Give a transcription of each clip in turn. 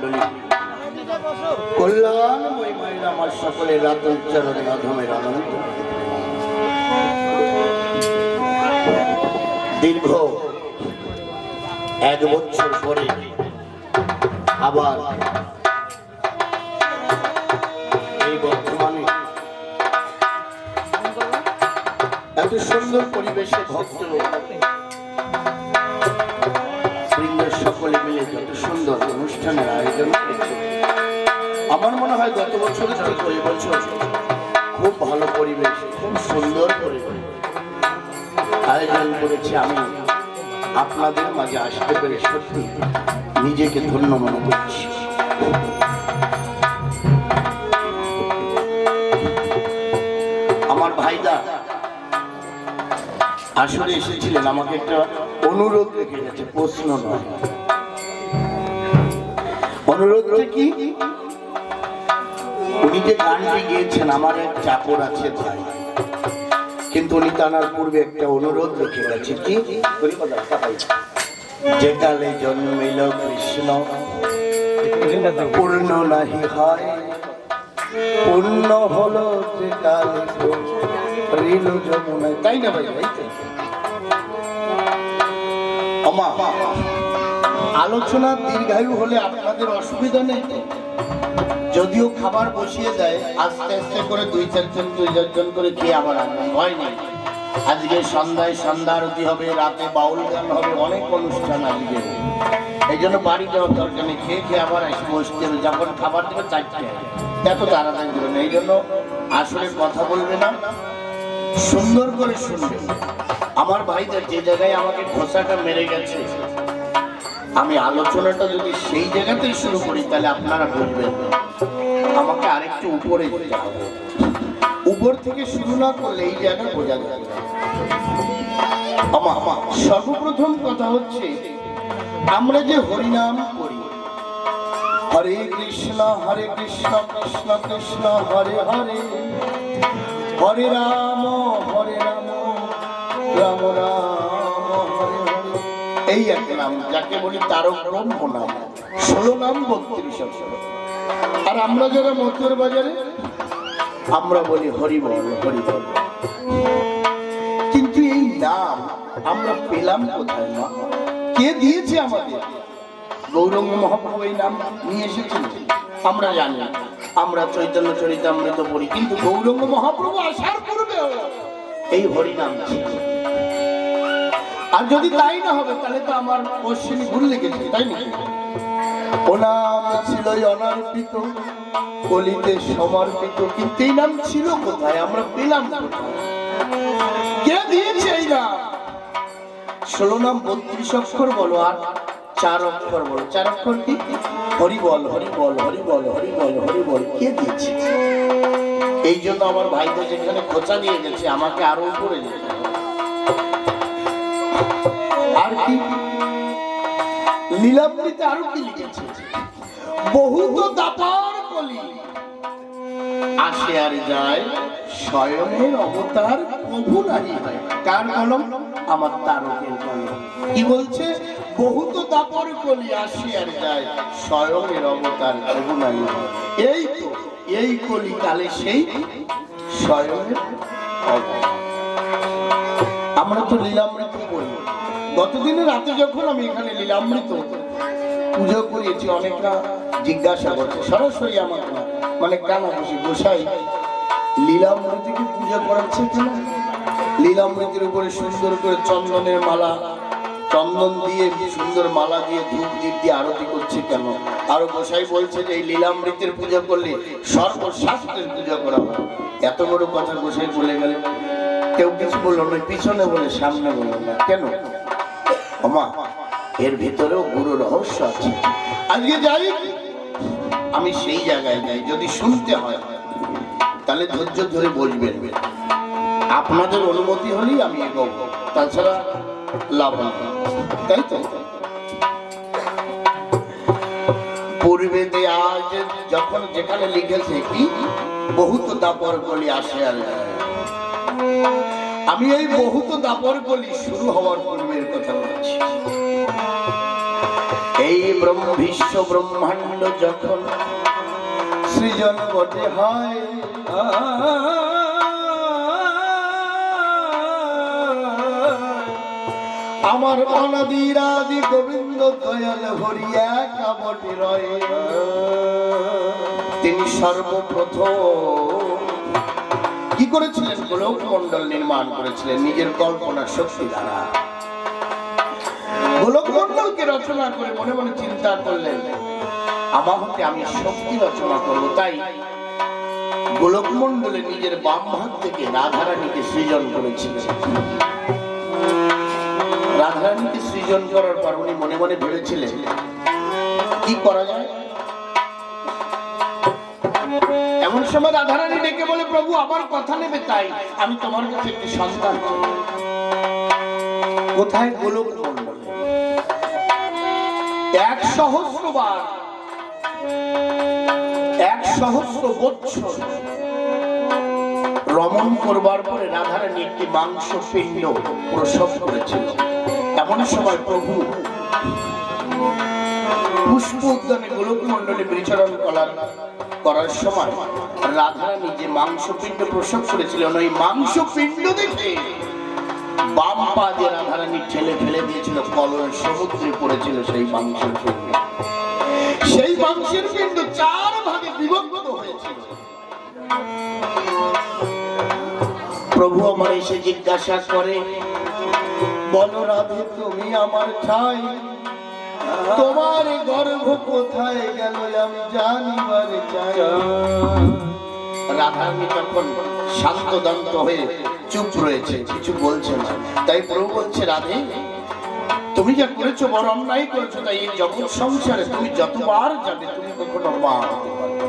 মন্ডলী, কল্যাণময় মায়ের আমার সকলের রাত উচ্চারণে অধমের আনন্দ। দীর্ঘ 1 বছর পরে আবার এই বর্তমানে এত সুন্দর পরিবেশে ভক্ত বৃন্দের সকলে মিলে যত সুন্দর অনুষ্ঠানের আয়োজন করেছে, আমার মনে হয় গত বছরের থেকে এই বছর খুব ভালো পরিবেশ, খুব সুন্দর করে আয়োজন করেছি। আমি আপনাদের মাঝে আসতে পেরে সত্যি নিজেকে ধন্য মনে করছি। আমার ভাইদা আসলে এসেছিলেন, আমাকে একটা অনুরোধ রেখে গেছে, প্রশ্ন নয়। অনুরোধটা কি? উনি যে গানটি গিয়েছেন, আমার এক চাকর আছে ভাই, কিন্তু উনি টানার পূর্বে একটা অনুরোধ রেখে গেছে কি, যে কালে জন্মিল কৃষ্ণ পূর্ণ নাহি হয়, পূর্ণ হলো যে কালে রিল যমুনায়, তাই না ভাই? আলোচনা দীর্ঘায়ু হলে আপনাদের অসুবিধা নেই, যদিও খাবার বসিয়ে দেয় আস্তে আস্তে করে 2-4 জন করে খেয়ে আবার আনবেন, ভয় নেই। আজকে সন্ধ্যায় সন্ধ্যা আরতি হবে, রাতে বাউল গান হবে, অনেক অনুষ্ঠান আজকে। এই জন্য বাড়ি যাওয়ার দরকার নেই, খেয়ে খেয়ে আবার এসে বসতে হবে। যখন খাবার দেবে 4টে, এত তাড়াতাড়ি দেবে না। এই জন্য আসলে কথা বলবে না, সুন্দর করে শুনবে। আমার ভাইদের যে জায়গায় আমাকে ঘোষাটা মেরে গেছে, আমি আলোচনাটা যদি সেই জায়গাতেই শুরু করি তাহলে আপনারা বুঝবেন আমাকে আরেকটু উপরে যেতে হবে। উপর থেকে শুরু না করলে এই জায়গা বোঝা যাবে। সর্বপ্রথম কথা হচ্ছে, আমরা যে হরিনাম করি, হরে কৃষ্ণ কৃষ্ণ কৃষ্ণ হরে হরে, হরে রাম রাম রাম হরে হরে, এই এক নাম যাকে বলি তারক ব্রহ্ম নাম। 16 নাম 32 অক্ষর। আর আমরা যারা মথুর বাজারে আমরা বলি হরি বল হরি বল। কিন্তু এই নাম আমরা পেলাম কোথায়? না, কে দিয়েছে আমাদের? গৌরাঙ্গ মহাপ্রভু এই নাম নিয়ে এসেছেন, আমরা জানি। আমরা চৈতন্য চরিতামৃত পড়ি, কিন্তু গৌরাঙ্গ মহাপ্রভু আসার পূর্বে এই হরি নাম ছিল। আর যদি তাই না হবে তাহলে তো আমার অশ্বিনী ভুল লেগেছে, তাই না? ও নাম ছিল অনার্পিত, কলিতে সমর্পিত, কিন্তু এই নাম ছিল কোথায়? আমরা পেলাম কোথায়? কে দিয়েছে এই নাম? 16 নাম 32 অক্ষর বলো, আর 4 অক্ষর বলো। 4 অক্ষর কি? হরি বল হরি বল হরি বল হরি বল হরি বল। কে দিয়েছে? এই জন্য আমার ভাইদের যেখানে খোঁচা দিয়ে গেছে, আমাকে আরো উপরে যেতে হবে। আর কি লীলামৃতে আরো কি লিখেছে? বহুত দাপার কলি আসে আর যায়, স্বয়ংের অবতার প্রভু নাহি হয়। কার কলম? আমার তারকের কলম। কি বলছে? বহুত দাপর কলি আসে আর যায়, স্বয়ংের অবতার প্রভু নাহি হয়। এই তো এই কলি কালে সেই স্বয়ংের অবতার। আমরা তো লীলামৃত করি। গতদিনের রাতে যখন আমি এখানে লীলামৃত পুজো করিয়েছি, অনেকরা জিজ্ঞাসা করছে সরাসরি আমাকে, মানে কানাঘুষি, গোসাই লীলামৃতকে পূজা করাচ্ছে কেন? লীলামৃতের উপরে সুন্দর করে চন্দনের মালা, চন্দন দিয়ে সুন্দর মালা দিয়ে ধূপ দীপ দিয়ে আরতি করছে কেন? আরো গোসাই বলছে যে এই লীলামৃতের পূজা করলে সর্বশাস্ত্রের পূজা করা হয়। এত বড় কথা গোসাই বলে গেলে কেউ কিছু বললো না, পিছনে বলে সামনে বললো না কেন? আমা এর ভিতরেও গুরু রহস্য আছে। আজকে যাই, আমি সেই জায়গায় যাই, যদি শুনতে হয় তাহলে ধৈর্য ধরে বসবেন। আপনাদের অনুমতি হলেই আমি এগোবো, তাছাড়া লাভ না, তাই তো? পূর্বে আজ যখন যেখানে লিখেছে কি বহুত দাপর কলি আসে আর যায়, আমি এই বহুত দাপর কলি শুরু হওয়ার পূর্বের কথা বলছি। এই বিশ্ব ব্রহ্মাণ্ড যখন সৃজন বটে হয়, আমার অনাদির আদি গোবিন্দ দয়াল হরিয়া কাবটে রয়। তিনি সর্বপ্রথম কি করেছিলেন? গোলক মন্ডল নির্মাণ করেছিলেন নিজের কল্পনা শক্তি দ্বারা। গোলক মন্ডলকে রচনা করে মনে মনে চিন্তা করলেন, আমার হতে আমি শক্তি রচনা করবো। তাই গোলক মন্ডলে নিজের বাম হাত থেকে রাধারানীকে সৃজন করেছিলেন। রাধারানীকে সৃজন করার পর উনি মনে মনে ভেবেছিলেন কি করা যায়। এমন সময় রাধারানী ডেকে বলে, প্রভু আমার কথা নেবে, তাই আমি তোমার কাছে একটি সন্তান চাই। কোথায়? গোলক মন্ডলে। 1,000 বার 1,000 বৎসর রমণ করবার পরে রাধারানী একটি মাংস পিণ্ড প্রসব করেছিল। এমন সময় প্রভু পুষ্প উদ্যানে গোলক মন্ডলে বিচরণ করার সময় রাধারানী যে মাংস পিণ্ড প্রসব করেছিলেন, ওই মাংস পিণ্ড দেখে বাম পা দিয়ে রাধারানী ঠেলে ফেলে দিয়েছিল, কলর সমুদ্রে পড়েছিল সেই মাংসের পিণ্ড। সেই মাংসের পিণ্ড 4 ভাগে বিভক্ত হয়েছিল। প্রভু আমার এসে জিজ্ঞাসা করে, বলো রাধে তুমি আমার ঠাই, তোমার গর্ভ কোথায় গেল আমি জানিবার চাই। রাধারানী তখন শান্তদন্ত হয়ে চুপ রয়েছে, কিছু বলছে না। তাই প্রভু বলছে, রাধে তুমি যা করেছো বড় অন্যায় করেছো। তাই এই জগৎ সংসারে তুমি যতবার যাবে তুমি কখনো মা হতে পারবে।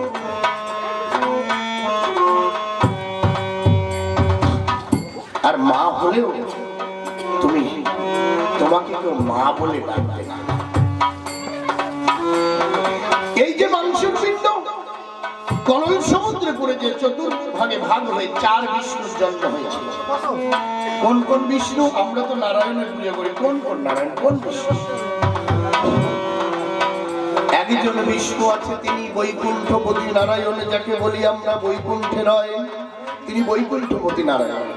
আর মা হলেও তোমাকে কেউ মা বলে ডাকবে না। এই যে মাংসের পিণ্ড কলল সমুদ্রে পড়ে যে চতুর্ভাগে ভাগ হয়ে 4 বিষ্ণুর জন্ম হয়েছিল। কোন কোন বিষ্ণু? আমরা তো নারায়ণের পূজা করি। কোন কোন নারায়ণ? কোন বিষ্ণু? একজন বিষ্ণু আছে, তিনি বৈকুণ্ঠপতি নারায়ণ, যাকে বলি আমরা বৈকুণ্ঠে নয়, তিনি বৈকুণ্ঠপতি নারায়ণ।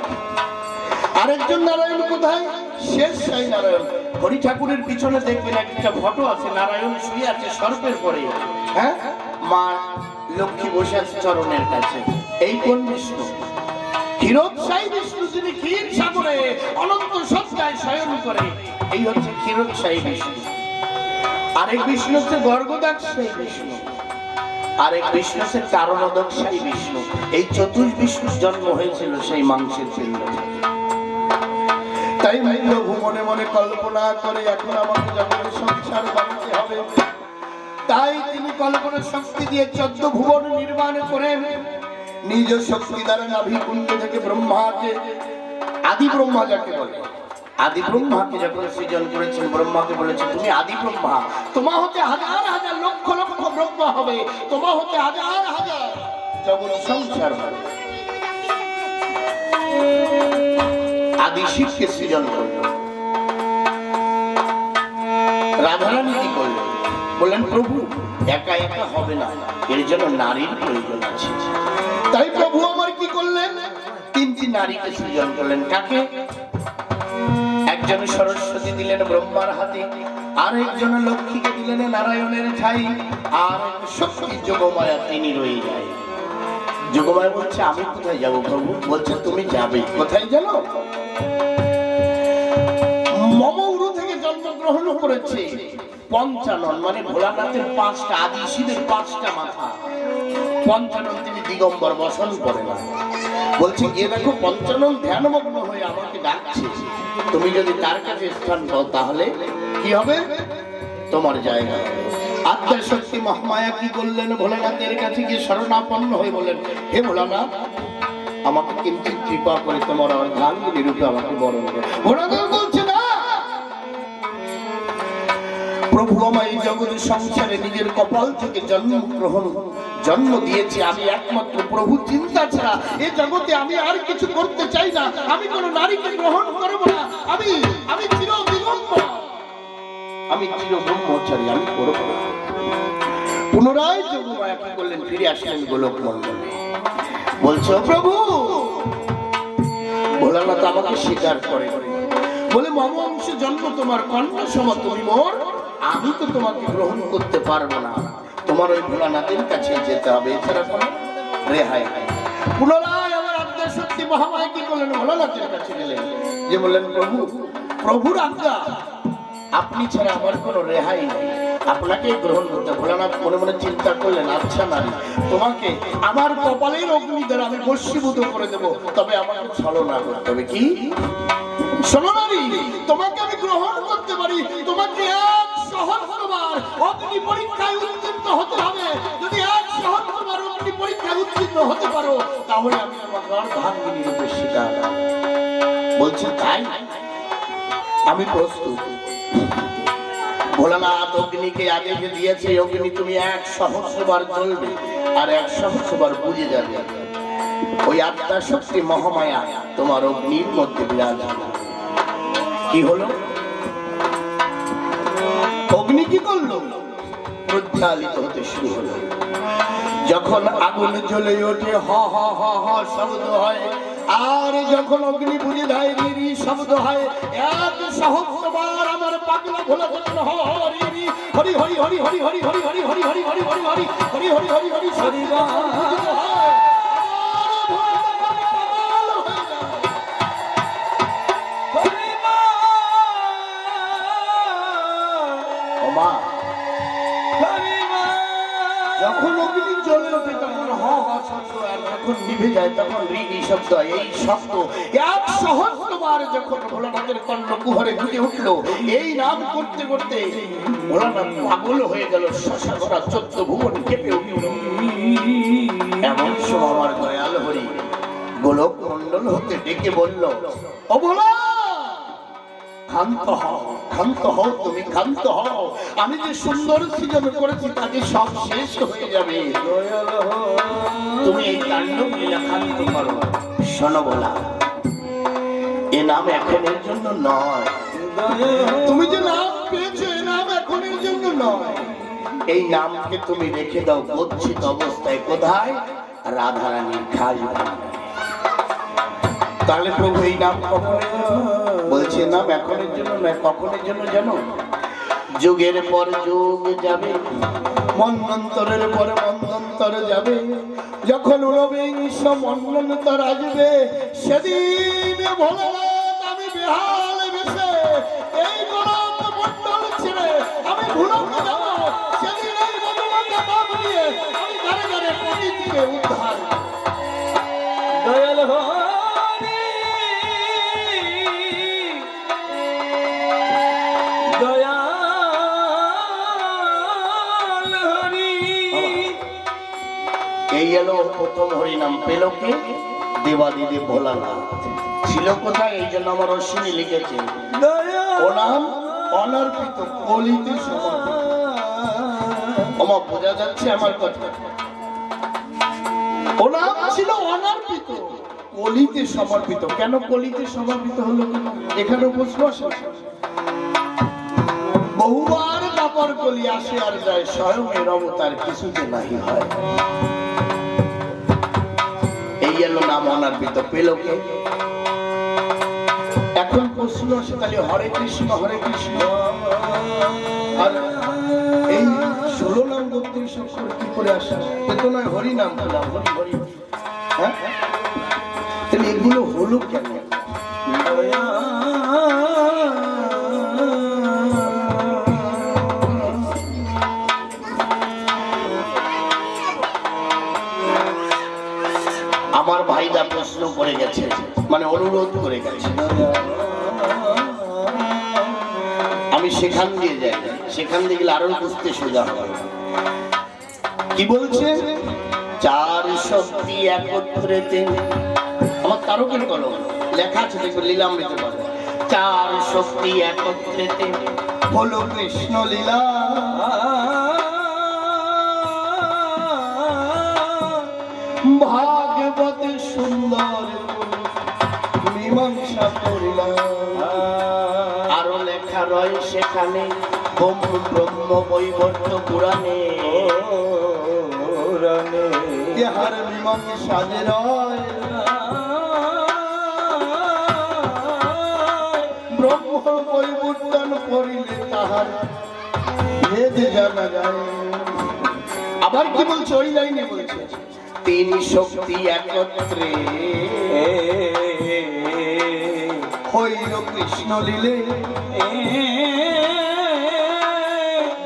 আরেকজন নারায়ণ কোথায়? শেষ সাই নারায়ণ। হরি ঠাকুরের পিছনে দেখবেন একটা ফটো আছে, নারায়ণ শুয়ে আছে সর্পের পরে, হ্যাঁ, মা লক্ষ্মী বসে আছে চরণের কাছে। এই কোন বিষ্ণু? ক্ষীরোদশায়ী বিষ্ণু, যিনি ক্ষীর সাগরে অনন্ত সত্তায় শয়ন করে। এই হচ্ছে ক্ষীরোদশায়ী বিষ্ণু। আরেক বিষ্ণু হচ্ছে গর্গদাক্ষায়ী বিষ্ণু, আরেক বিষ্ণু হচ্ছে কারণদক্ষায়ী বিষ্ণু। এই চতুর্বিষ্ণুর জন্ম হয়েছিল সেই মাংসের পিণ্ড থেকে। তাই প্রভু মনে মনে কল্পনা করে, এখন আমাকে জগতের সংসার বানাতে হবে। তাই তিনি কল্পনা শক্তি দিয়ে 14 ভুবন নির্মাণ করে নিজ শক্তি দ্বারা নাভিকুণ্ড থেকে ব্রহ্মাকে, আদি ব্রহ্মা যাকে বলে, আদি ব্রহ্মাকে যখন সৃজন করেছেন, ব্রহ্মাকে বলেছে তুমি আদি ব্রহ্মা, তোমা হতে হাজার হাজার লক্ষ লক্ষ ব্রহ্মা হবে, তোমা হতে হাজার হাজার জগৎ সংসার হবে। আদি শিবকে সৃজন করল। রাধারানী কি করলেন? বললেন প্রভু একা একা হবে না, এর জন্য নারীর প্রয়োজন আছে। তাই প্রভু আমার কি করলেন? 3টি নারীকে সৃজন করলেন। কাকে? একজন সরস্বতী দিলেন ব্রহ্মার হাতে, আর একজন লক্ষ্মীকে দিলেন নারায়ণের ঠাই, আর শক্তি যোগমায়া তিনি রয়ে যায়। যোগমায়া বলছে আমি কোথায় যাব প্রভু? বলছে তুমি যাবে। কোথায় জানো? মমউরু থেকে জন্মগ্রহণ করেছে পঞ্চানন, মানে ভোলানাথের 5টা, আদি শিবের 5টা মাথা। পঞ্চানন তিনি দিগম্বর, বসন করে না। বলছে গিয়ে দেখো পঞ্চানন ধ্যানমগ্ন হয়ে আমাকে ডাকছে, তুমি যদি তার কাছে স্থান পাও তাহলে কি হবে? তোমার জায়গা হবে। আত্মার শক্তি মহামায়া কি করলেন? ভোলানাথের কাছে গিয়ে শরণাপন্ন হয়ে বললেন, হে ভোলানাথ আমাকে কিন্তু কৃপা করে তোমার অর্ধাঙ্গিনী রূপে আমাকে বরণ করো। ভোলানাথ বলছে না, প্রভু আমায় এই জগতের সংসারে নিজের কপাল থেকে জন্ম দিয়েছে। আমি একমাত্র প্রভু চিন্তা ছাড়া এই জগতে আমি আর কিছু করতে চাই না। আমি কোনো নারীকে গ্রহণ করব না। আমি চির দিগম্বর। আমি চির ব্রহ্মচারী, আমি করব না। পুনরায় যোগমায়া কি করলেন, ফিরে আসলেন গোলক মণ্ডলে। বলছো প্রভু, ভোলানাথ আমাকে স্বীকার করে, বলে মম অংশ জন্ম তোমার কন্যা সম তুমি মোর, আমি তো তোমাকে গ্রহণ করতে পারবো না, তোমার ওই ভোলানাথের কাছে যেতে হবে, এছাড়া কোনো রেহাই নাই। পুনরায় আমার আজ্ঞা শক্তি মহামায়া কি করলেন, ভোলানাথের কাছে গেলেন, যে বললেন প্রভু, প্রভুর আজ্ঞা, আপনি ছাড়া আমার কোনো রেহাই নেই, আপনাকে গ্রহণ করতে। ভোলানাথ মনে মনে চিন্তা করলেন, আচ্ছা নারী, তোমাকে আমার কপালের অগ্নি দ্বারা আমি বশীভূত করে দেব, তবে আমাকে ছলনা করতে হবে। কি শোনো নারী, তোমাকে আমি গ্রহণ করতে পারি, তোমাকে 100বার অগ্নি পরীক্ষায় উত্তীর্ণ হতে হবে। যদি 100বার অগ্নি পরীক্ষায় উত্তীর্ণ হতে পারো, তাহলে আমি তোমাকে অর্ধাঙ্গিনী রূপে স্বীকার। বলছি তাই, আমি প্রস্তুত। ভোলানাথ অগ্নিকে আদেশ দিয়েছে, অগ্নি তুমি 100বার জ্বলবে আর 100বার বুঝে যাবে। ওই আত্মা শক্তি মহামায়া তোমার অগ্নির মধ্যে বিরাজ। কি হলো, অগ্নি কি করলো, প্রজ্বালিত হতে শুরু হলো। যখন আগুন জ্বলে ওঠে হ হ হ হ শব্দ হয়, আর যখন অগ্নি বুঝে যায় রি রি শব্দ হয়, 100বার আমার পাগলা ভোলা যখন হরি হরি হরি হরি হরি হরি হরি হরি হরি হরি হরি হরি হরি হরি হরি হরি হরি হরি যখন অগ্নি জ্বলে ওঠে তখন হ হ শব্দ, আর যখন নিভে যায় তখন রি রি শব্দ। এই শব্দ 100বার যখন ভোলানাথের কর্ণ কুহরে ঘুরে উঠলো, এই নাম করতে করতে ভোলানাথ পাগল হয়ে গেল, শশা ভরা 14 ভুবন কেঁপে উঠল। এমন সময় আমার দয়াল হরি গোলক মণ্ডল হতে ডেকে বলল, ও ভোলা, ক্ষান্ত হও, ক্ষান্ত হও, তুমি ক্ষান্ত হও, আমি যে সুন্দর সৃজন করেছি তাকে সব শেষ হয়ে যাবে, তুমি এই তাণ্ডব লীলা ক্ষান্ত করো। শোনো ভোলা, এ নাম এখনের জন্য নয়, তুমি যে নাম পেয়েছো এ নাম এখনের জন্য নয়, এই নামকে তুমি রেখে দাও গচ্ছিত অবস্থায়। কোথায়, রাধারানীর খাস ভান্ডারে। তাহলে প্রভু এই নাম কখনের জন্য, বলছে নাম এখনের জন্য নয়, কখনের জন্য জানো, যুগের পর যুগ যাবে, মন্বন্তরের পরে মন্বন্তর যাবে, যখন ঊনবিংশ মন্বন্তর আসবে, সেদিন ভোলানাথ আমি বেহাল বেশে এই গোলক মণ্ডল ছেড়ে আমি ভুলক যাব, সেদিন এই মধুমাকে নাম নিয়ে আমি ঘরে ঘরে পতিতকে উদ্ধার। দয়াল এই এলো প্রথম হরিনাম পেল কে, দেবাদিদেব ভোলানাথ। ছিল কোথায়, এই জন্য আমার অশ্বিনী লিখেছে, ও নাম অনর্পিত, কলিতে সমর্পিত। আমার বোঝা যাচ্ছে আমার কথা, ও নাম ছিল অনর্পিত, কলিতে সমর্পিত। কেন কলিতে সমর্পিত হলো, কেন এখানে প্রশ্ন আসে। বহুবার কাপড় কলি আসে আর যায়, স্বয়ং এর অবতার কিছুতে নাহি হয়। এই এলো নাম অনর্পিত, পেল কে। এখন প্রশ্ন আসে, তাহলে হরে কৃষ্ণ আর এই 16 নাম 32 অক্ষর কি করে আসে, এ তো নয় হরি নাম পেলাম, হরি হরি। হ্যাঁ, তাহলে এগুলো হলো কেন? আমার ভাইরা প্রশ্ন করে গেছে, মানে অনুরোধ করে গেছে, আমি সেখান দিয়ে যাই, সেখান দিয়ে গেলে আরো বুঝতে সোজা হবে। কি বলছে, 4 শক্তি একত্রেতে, আমার তারকের কলম লেখা আছে, দেখবে লীলামৃত পাবে, 4 শক্তি একত্রেতে হলো কৃষ্ণ লীলা, ভাগবত সুন্দর মীমাংসা করিলাম। আরো লেখা রয় সেখানে, ব্রহ্ম বৈবর্ত পুরাণে ইহার মীমাংসা যে রয়, ব্রহ্ম বৈবর্তন করিলে তাহার ভেদ জানা যায়। আবার কি বলছে ওই লাইনে বলছে, তিন শক্তি একত্রে হইল কৃষ্ণ লীলে।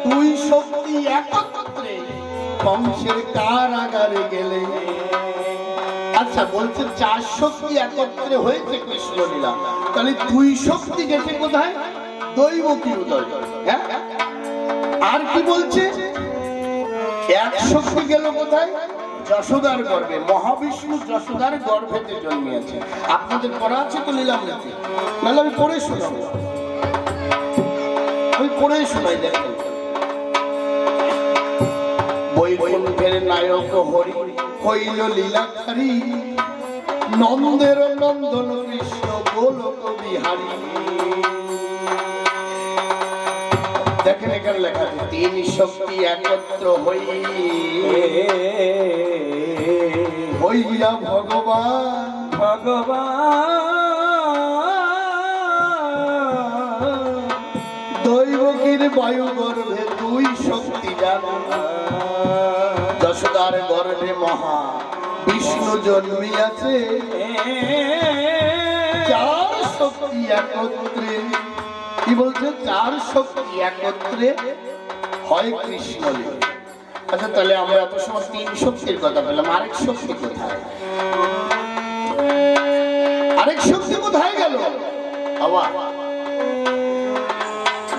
দুই শক্তি একত্রে কংসের কারাগারে গেলে। আচ্ছা বলছে চার শক্তি একত্রে হয়েছে কৃষ্ণ লীলা, তাহলে দুই শক্তি গেছে কোথায়? দৈবকী উদয়। হ্যাঁ, আর কি বলছে এক শক্তি গেল কোথায়? যশোদার গর্ভে। মহাবিষ্ণু যশোদার গর্ভেতে জন্মিয়েছে। আপনাদের পড়া আছে তো লীলামৃতে? নাহলে আমি পড়ে শোনাবো, আমি পড়ে শোনাই। দেখেন, বৈকুণ্ঠের নায়ক হরি হইল লীলাকারী, নন্দের নন্দন কৃষ্ণ গোলক বিহারী। দেখেন এখানে লেখা আছে তিন শক্তি একত্র হইয়া ভগবান দৈবকীর বায়ু গর্ভে দুই শক্তি জানা। যশোদার গর্ভে মহা বিষ্ণু জন্মিয়াছে, চার শক্তি একত্রে। কি বলছে? চার শক্তি একত্রে হয় কৃষ্ণ লীলা। আচ্ছা তাহলে আমরা এত সময় তিন শক্তির কথা বললাম, আরেক শক্তি কোথায়? আরেক শক্তি কোথায় গেল? আবার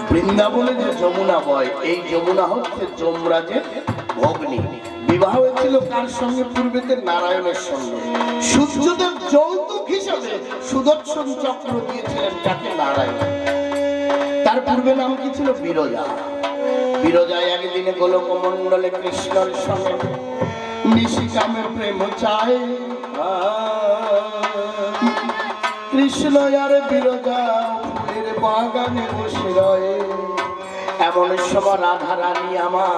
বৃন্দাবনে যে যমুনা বয়, এই যমুনা হচ্ছে যমরাজের ভগ্নী। বিবাহ হয়েছিল কার সঙ্গে? পূর্বেতে নারায়ণের সঙ্গে। সূর্যদেব যৌতুক হিসাবে সুদর্শন চক্র দিয়েছিলেন যাকে নারায়ণ। তার পূর্বে নাম কি ছিল? বিরজা। বিরজায় একদিনে গোলক মণ্ডলে কৃষ্ণের সঙ্গে নিশিকামে প্রেম চায়। কৃষ্ণ আর বিরজা ফুলের বাগানে বসে রয়ে। এমন সময় রাধা রানী আমার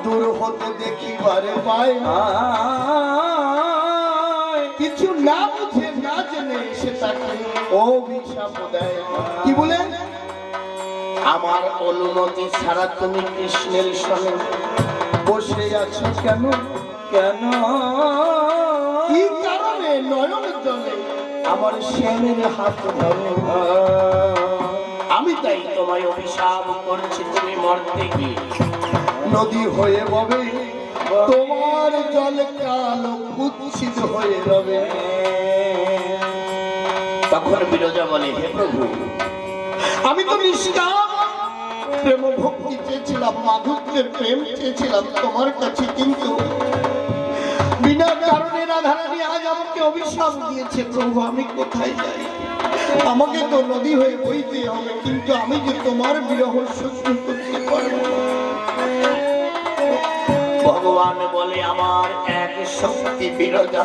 দূর হতে দেখিবারে পায়। কিছু না বুঝে না জেনে সে তাকে অভিশাপ দেয়। কি বলে? আমার অনুমতি ছাড়া তুমি কৃষ্ণের সঙ্গে বসে আছো কেন? কেন? কি কারণে? নয়ন জলে আমার শ্যামের হাত ধরো। আমি তাই তোমায় অভিশাপ করছি, তুমি মরতে গিয়ে নদী হয়ে ববে, তোমার জল কালো কুৎসিত হয়ে রবে। তখন বিরজা বলে, হে প্রভু, আমি তো নিষ্কাম প্রেম ভক্তি চেয়েছিলাম, মাধুর্যের প্রেম চেয়েছিলাম তোমার কাছে, কিন্তু বিনা কারণে রাধারানী আজ আমাকে অভিশাপ দিয়েছে। প্রভু আমি কোথায় যাই? আমাকে তো নদী হয়ে বইতে হবে, কিন্তু আমি যে তোমার বিরহ সহ্য করতে পারবো না। ভগবান বলে, আমার এক শক্তি বিরজা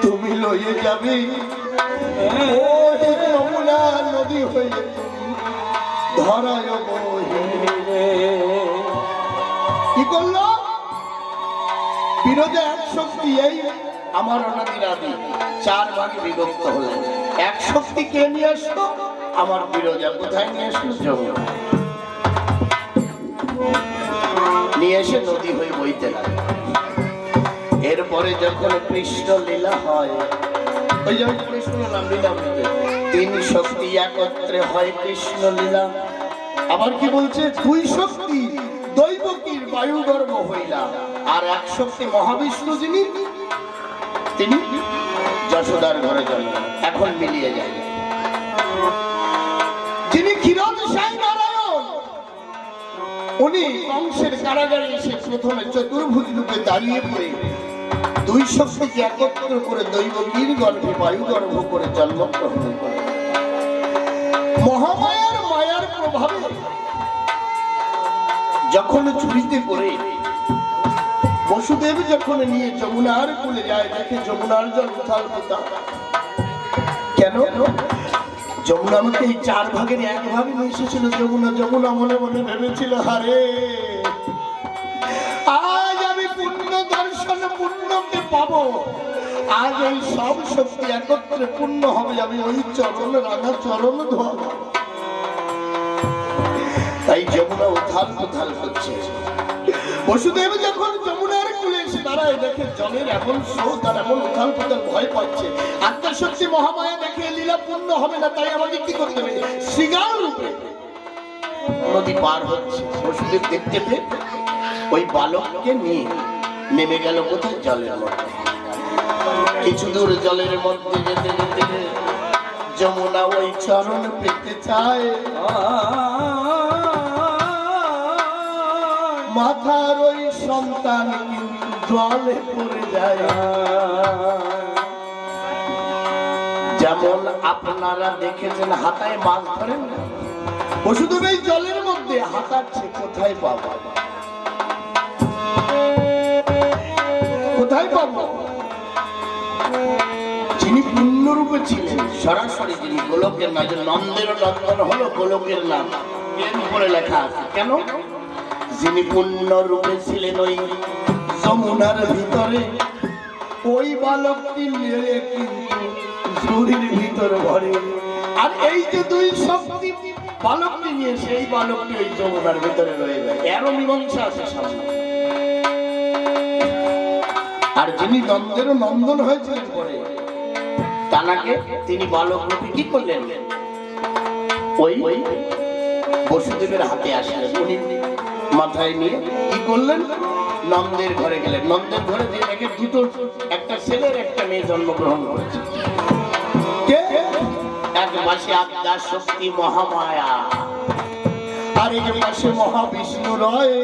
তুমি লইয়ে যাবে যমুনা নদী হয়ে ধরায় বহে। কি করলো? বিরজা এক শক্তি, এই আমার অনাদির আদি চার ভাগে বিভক্ত হলেন। এক শক্তি কে নিয়ে আসলো? আমার বিরজা। কোথায় নিয়ে আসলো? যমুনা। নিয়ে এসে নদী হয়ে বইতে লাগে। এরপরে যখন কৃষ্ণ লীলা হয়, ওই যে কৃষ্ণ নাম লীলা বলতে তিন শক্তি একত্রে হয় কৃষ্ণ লীলা। আবার কি বলছে? দুই শক্তি দৈবকীর বায়ু গর্ভ হইলা, আর এক শক্তি মহাবিষ্ণু যিনি, তিনি যশোদার ঘরে জন্ম। এখন মিলিয়ে যায়। যিনি ক্ষীরোদশাই নারায়ণ, উনি কংসের কারাগারে এসে প্রথমে চতুর্ভুজ রূপে দাঁড়িয়ে পড়ে দুই শক্তিকে একত্র করে দৈবকীর গর্ভে বায়ু গর্ভ করে জন্মগ্রহণ করে। মহামায়ার মায়ার প্রভাবে যখন ঝুড়িতে করে বসুদেব যখন নিয়ে যমুনার কূলে যায়, দেখে যমুনার জল উথাল পাতাল। কেন? যমুনা আমাকে এই 4 ভাগের 1 ভাগে নিয়ে এসেছিল। যমুনা যমুনা মনে মনে ভেবেছিল, হারে আজ আমি পুণ্য দর্শন পুণ্যকে পাবো, আজ এই সব শক্তি একত্রে পূর্ণ হবে, আমি ওই চরণ রাঙা চরণ ধোয়াবো। তাই যমুনা উথাল উথাল হচ্ছে। বসুদেব যখন যমুনার কূলে এসে দাঁড়ায়, দেখে জলের এমন স্রোত আর এমন উথাল পাতাল, ভয় পাচ্ছে। আত্মশক্তি মহামায়া দেখে লীলা পূর্ণ হবে না, তাই আমাকে কি করতে হবে, শৃগাল রূপে নদী পার হচ্ছে। বসুদেব দেখতে পেয়ে ওই বালককে নিয়ে নেমে গেল কোথায়, জলের মধ্যে। কিছু দূর জলের মধ্যে যেতে যেতে যমুনা ওই চরণ পেতে চায়, মাথার ওই সন্তান কিন্তু জলে পড়ে যায়। যেমন আপনারা দেখেছেন হাতায় মাছ ধরেন না, বসুদেব এই জলের মধ্যে হাতাচ্ছে, কোথায় পাবো, কোথায় পাবো? যিনি পূর্ণরূপে ছিলেন, সরাসরি যিনি গোলকের নাম, নন্দের নন্দন হলো গোলকের নাম, এর উপরে লেখা আছে। কেন? যিনি পূর্ণরূপে ছিলেন ওই যমুনার ভিতরে, ওই বালকটি মেরে কিন্তু ঝুড়ির ভিতরে ভরে। আর এই যে 2 শক্তি বালকটি নিয়ে, সেই বালকটি ওই যমুনার ভিতরে রয়ে যায়। এরও মীমাংসা আছে সামনে। আর যিনি নন্দের নন্দন হয়েছিলেন পরে, তানাকে তিনি বালক রূপে কি করলেন, ওই বসুদেবের হাতে আসলেন। উনি মাথায় নিয়ে কি করলেন, নন্দের ঘরে গেলেন। নন্দের ঘরে যে দেখে 2 একটা ছেলের একটা মেয়ে জন্মগ্রহণ করেছে। কে? এক পাশে আদ্যা শক্তি মহামায়া, আর এক পাশে মহাবিষ্ণু রয়।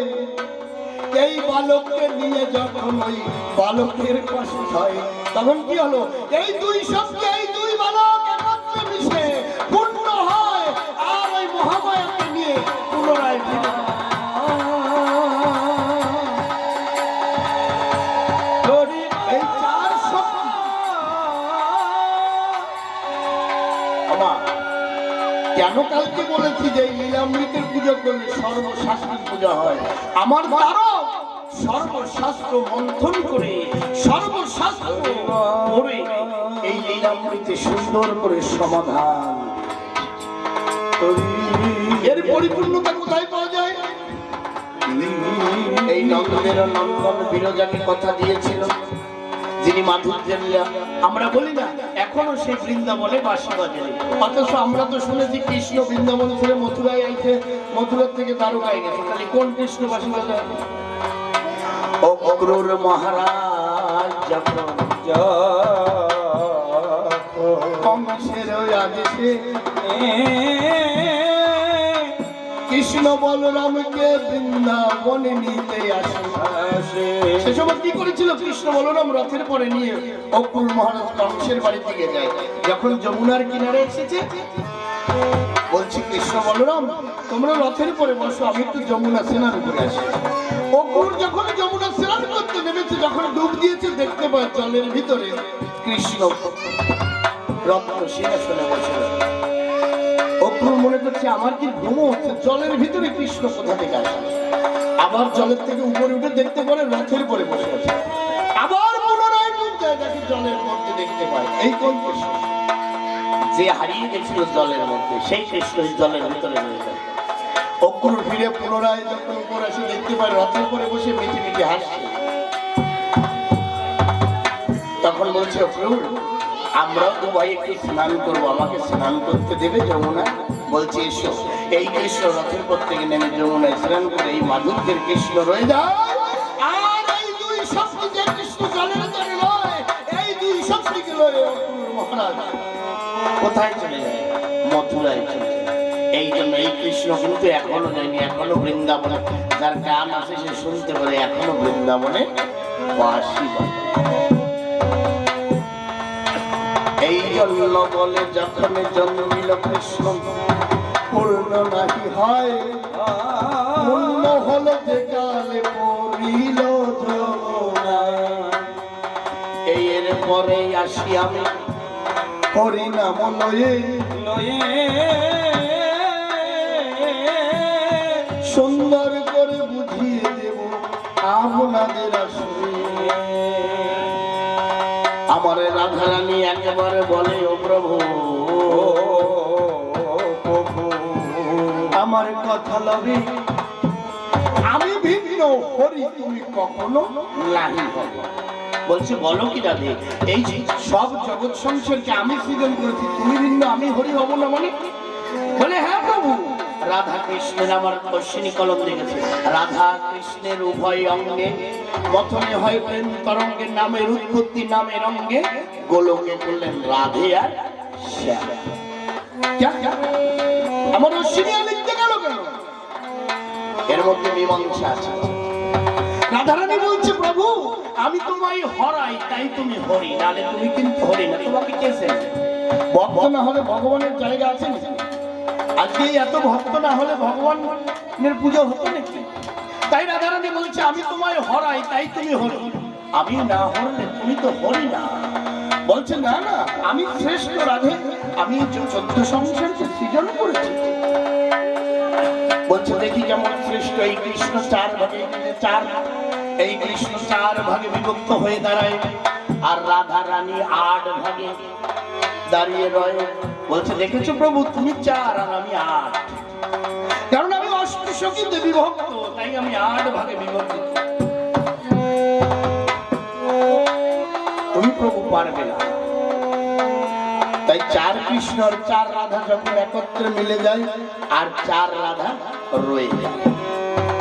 এই বালককে নিয়ে যখন ওই বালকের পাশে হয়, তখন কি হলো, এই 2 শক্তি, এই 2 বালক একত্রে মিশে পূর্ণ হয়, আর ওই মহামায়াকে নিয়ে পুনরায় ফিরে। এই 4 শক্তি আমার কেন কালকে বলেছি যে লীলামৃতের পুজো করলে সর্বশাস্ত্রের পূজা হয়। আমার দ্বারা সর্বশাস্ত্র মন্থন করে, সর্বশাস্ত্র পড়ে এই লীলামৃতে সুন্দর করে সমাধান। এর পরিপূর্ণতা কোথায় পাওয়া যায়? এই নন্দের নন্দন বিরজাকে কথা দিয়েছিল, যিনি মাধুর্যের লীলা আমরা বলি না, এখনো সেই বৃন্দাবনে বাঁশি বাজে। অথচ আমরা তো শুনেছি কৃষ্ণ বৃন্দাবন থেকে মথুরায় আইছে, মথুরার থেকে দ্বারকায় গেছে। তাহলে কোন কৃষ্ণ বাঁশি বাজায়? অক্রূর মহারাজ যখন কংসের ওই আদেশে কৃষ্ণ বলরামকে বৃন্দাবনে নিতে আসে, সে সময় কি করেছিল, কৃষ্ণ বলরাম রথের পরে নিয়ে অক্রূর মহারাজ কংসের বাড়ি থেকে যায়। যখন যমুনার কিনারে এসেছে, বলছি কৃষ্ণ বলরাম তোমরা রথের পরে বসো, আমি একটু যমুনা স্নান করে আসি। অক্রূর যখন যমুনা স্নান করতে নেমেছে, যখন ডুব দিয়েছে, দেখতে পায় জলের ভিতরে কৃষ্ণ রত্ন সিংহাসনে বসে। অক্রূর মনে করছে আমার কি ঘুমো হচ্ছে, জলের ভিতরে কৃষ্ণ কোথা থেকে আসে। আবার জলের থেকে উপরে উঠে দেখতে পারে রথের পরে বসে আছে। আবার পুনরায় ডুব দেয়, দেখে জলের মধ্যে দেখতে পায় এই কোন কৃষ্ণ, যে হারিয়ে গেছিল জলের মধ্যে, সেই কৃষ্ণ জলের ভিতরে রয়ে যায়। অক্রূর ফিরে পুনরায় যখন উপর আসে, দেখতে পায় রথের পরে বসে মিটি মিটি হাসছে। তখন বলছে অক্রূর, আমরাও তো ভাই একটু স্নান করবো, আমাকে স্নান করতে দেবে যমুনা? বলছে এসো। এই কৃষ্ণ রথের পর থেকে নেমে যমুনায় স্নান করে এই মাধুর্যের কৃষ্ণ রয়ে যায়। আর এই 2 শক্তি যে কৃষ্ণ জলের ভিতরে রয়, এই 2 শক্তিকে লয়ে অক্রূর মহারাজ কোথায় চলে যায়? মথুরায় চলে যায়। এই জন্য এই কৃষ্ণ কিন্তু এখনো যায়নি, এখনো বৃন্দাবনে। যার গান আছে সে শুনতে পারে, এখনো বৃন্দাবনে বাঁশি বাজে। এই জন্য বলে যখন জন্মিল কৃষ্ণ পূর্ণ নাহি হয়, পূর্ণ হলো যে কালে পড়িল যমুনায়। এর পরে আসি আমি হরিনাম লয়ে, রাতে সুন্দর করে বুঝিয়ে দেব আপনাদের আসলে। আমার রাধারানী একেবারে বলে, ও প্রভু, আমার কথা লবে, আমি ভিন্ন হরি, তুমি কখনো নাহি হবে। বলছে বলো কি দাদি, এই যে সব জগৎ সংসারকে আমি সৃজন করেছি, তুমি ভিন্ন আমি হরি হব না মানে? বলে হ্যাঁ প্রভু, রাধা কৃষ্ণের আমার অশ্বিনী কলম দেখেছে, রাধা কৃষ্ণের উভয় অঙ্গে প্রথমে হয় প্রেম তরঙ্গের নামের উৎপত্তি, নামের অঙ্গে গোলকে করলেন রাধে আর শ্যাম। আমার অশ্বিনী লিখতে গেল কেন? এর মধ্যে মীমাংসা আছে। রাধারানী বলছে প্রভু, আমি তোমায় হরাই তাই তুমি হরি, নালে তুমি কিন্তু হরি না। তোমাকে কে চেনে? ভক্ত না হলে ভগবানের জায়গা আছে নাকি? আজকে এত ভক্ত না হলে ভগবানের পুজো হতো নাকি? তাই রাধারানী বলছে আমি তোমায় হরাই তাই তুমি হরি, আমি না হরলে তুমি তো হরি না। বলছে না না, আমি শ্রেষ্ঠ রাধে, আমি 14 সংসারকে সৃজন করেছি। বলছে দেখি কেমন শ্রেষ্ঠ। এই কৃষ্ণ 4 ভাগে, এই কৃষ্ণ 4 ভাগে বিভক্ত হয়ে দাঁড়ায়, আর রাধা রানী 8 ভাগে দাঁড়িয়ে রয়। বলছে দেখেছো প্রভু, তুমি 4 আর আমি 8, কারণ আমি অষ্টসখীতে বিভক্ত, তাই আমি 8 ভাগে বিভক্ত। তুমি প্রভু পারবে না। তাই 4 কৃষ্ণ আর 4 রাধা যখন একত্রে মিলে যায়, আর 4 রাধা রয়ে যায়।